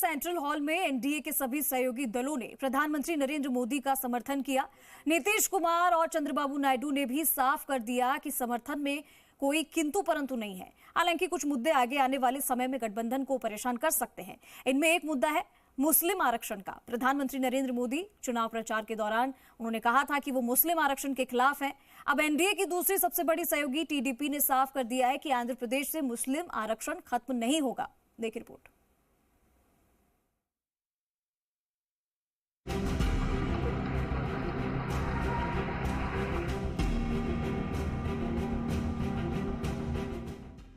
Central hall में NDA के सभी सहयोगी दलों ने प्रधानमंत्री नरेंद्र मोदी का समर्थन किया। नीतीश कुमार और चंद्रबाबू नायडू ने भी साफ कर दिया कि समर्थन में कोई किंतु परंतु नहीं है। हालांकि कुछ मुद्दे आगे आने वाले समय में गठबंधन को परेशान कर सकते हैं। इनमें एक मुद्दा है मुस्लिम आरक्षण का। प्रधानमंत्री नरेंद्र मोदी चुनाव प्रचार के दौरान उन्होंने कहा था कि वो मुस्लिम आरक्षण के खिलाफ हैं। अब एनडीए की दूसरी सबसे बड़ी सहयोगी टीडीपी ने साफ कर दिया है कि आंध्र प्रदेश से मुस्लिम आरक्षण खत्म नहीं होगा। देखिए report.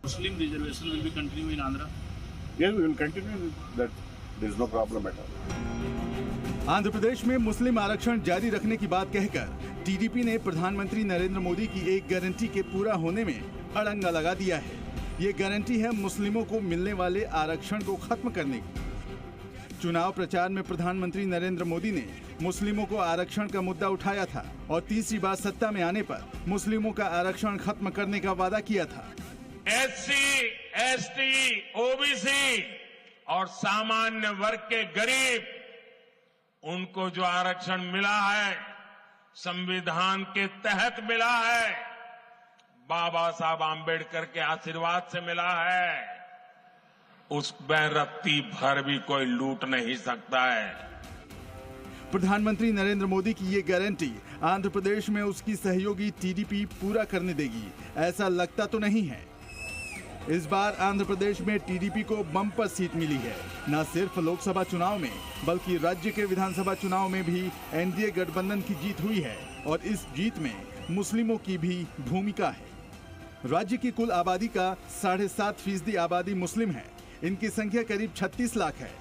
Muslim reservation will be continue in Andhra? Yes, we will continue that. There is no problem at all. Andhra Pradesh में मुस्लिम आरक्षण जारी रखने की बात कहकर टीडीपी ने प्रधानमंत्री नरेंद्र मोदी की एक गारंटी के पूरा होने में अड़ंगा लगा दिया है। ये गारंटी है मुस्लिमों को मिलने वाले आरक्षण को खत्म करने की। चुनाव प्रचार में प्रधानमंत्री नरेंद्र मोदी ने मुस्लिमों को आरक्षण का मुद्दा उठाया था और तीसरी बार सत्ता में आने पर मुस्लिमों का आरक्षण खत्म करने का वादा किया था। एससी, एसटी, ओबीसी और सामान्य वर्ग के गरीब, उनको जो आरक्षण मिला है संविधान के तहत मिला है, बाबा साहब आंबेडकर के आशीर्वाद से मिला है, उसमें रत्ती भर भी कोई लूट नहीं सकता है। प्रधानमंत्री नरेंद्र मोदी की ये गारंटी आंध्र प्रदेश में उसकी सहयोगी टीडीपी पूरा करने देगी, ऐसा लगता तो नहीं है। इस बार आंध्र प्रदेश में टीडीपी को बम्पर सीट मिली है। न सिर्फ लोकसभा चुनाव में बल्कि राज्य के विधानसभा चुनाव में भी एनडीए गठबंधन की जीत हुई है और इस जीत में मुस्लिमों की भी भूमिका है। राज्य की कुल आबादी का 7.5% आबादी मुस्लिम है। इनकी संख्या करीब 36 लाख है।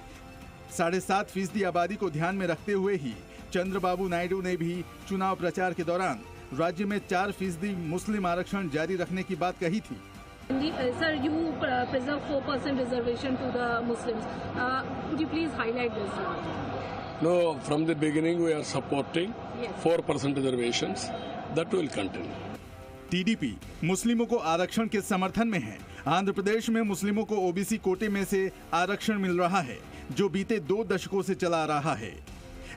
7.5% आबादी को ध्यान में रखते हुए ही चंद्रबाबू नायडू ने भी चुनाव प्रचार के दौरान राज्य में 4% मुस्लिम आरक्षण जारी रखने की बात कही थी। Sir, you preserve 4% reservation to the Muslims. Could you please highlight this? No, from the beginning we are supporting 4% reservations. That will continue. TDP मुस्लिमों को आरक्षण के समर्थन में है। आंध्र प्रदेश में मुस्लिमों को ओबीसी कोटे में से आरक्षण मिल रहा है, जो बीते 2 दशकों से चला आ रहा है।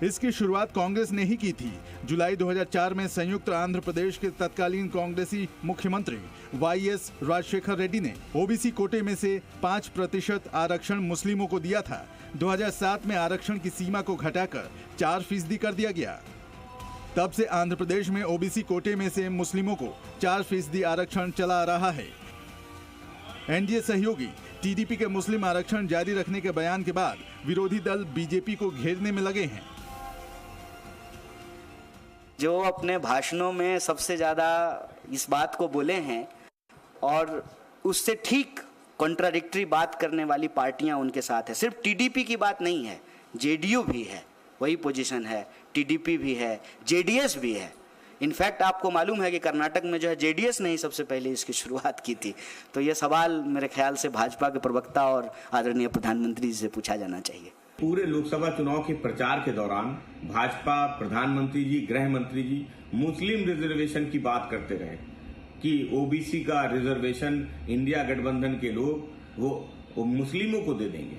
इसकी शुरुआत कांग्रेस ने ही की थी। जुलाई 2004 में संयुक्त आंध्र प्रदेश के तत्कालीन कांग्रेसी मुख्यमंत्री वाईएस राजशेखर रेड्डी ने ओबीसी कोटे में से 5% आरक्षण मुस्लिमों को दिया था। 2007 में आरक्षण की सीमा को घटाकर 4% कर दिया गया। तब से आंध्र प्रदेश में ओबीसी कोटे में से मुस्लिमों को 4% आरक्षण चला आ रहा है। एनडीए सहयोगी टीडीपी के मुस्लिम आरक्षण जारी रखने के बयान के बाद विरोधी दल बीजेपी को घेरने में लगे हैं। जो अपने भाषणों में सबसे ज्यादा इस बात को बोले हैं और उससे ठीक कॉन्ट्राडिक्टरी बात करने वाली पार्टियां उनके साथ है। सिर्फ टीडीपी की बात नहीं है, जेडीयू भी है, वही पोजीशन है, टीडीपी भी है, जेडीएस भी है। इनफैक्ट आपको मालूम है कि कर्नाटक में जो है जेडीएस ने ही सबसे पहले इसकी शुरुआत की थी। तो ये सवाल मेरे ख्याल से भाजपा के प्रवक्ता और आदरणीय प्रधानमंत्री जी से पूछा जाना चाहिए। पूरे लोकसभा चुनाव के प्रचार के दौरान भाजपा, प्रधानमंत्री जी, गृह मंत्री जी मुस्लिम रिजर्वेशन की बात करते रहे कि ओबीसी का रिजर्वेशन इंडिया गठबंधन के लोग वो मुस्लिमों को दे देंगे।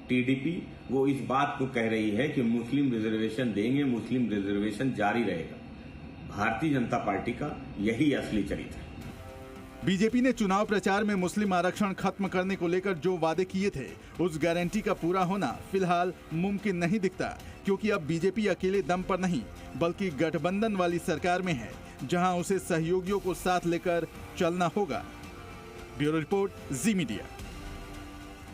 टीडीपी वो इस बात को कह रही है कि मुस्लिम रिजर्वेशन देंगे, मुस्लिम रिजर्वेशन जारी रहेगा। भारतीय जनता पार्टी का यही असली चरित्र है। बीजेपी ने चुनाव प्रचार में मुस्लिम आरक्षण खत्म करने को लेकर जो वादे किए थे, उस गारंटी का पूरा होना फिलहाल मुमकिन नहीं दिखता, क्योंकि अब बीजेपी अकेले दम पर नहीं बल्कि गठबंधन वाली सरकार में है, जहां उसे सहयोगियों को साथ लेकर चलना होगा। ब्यूरो रिपोर्ट, जी मीडिया।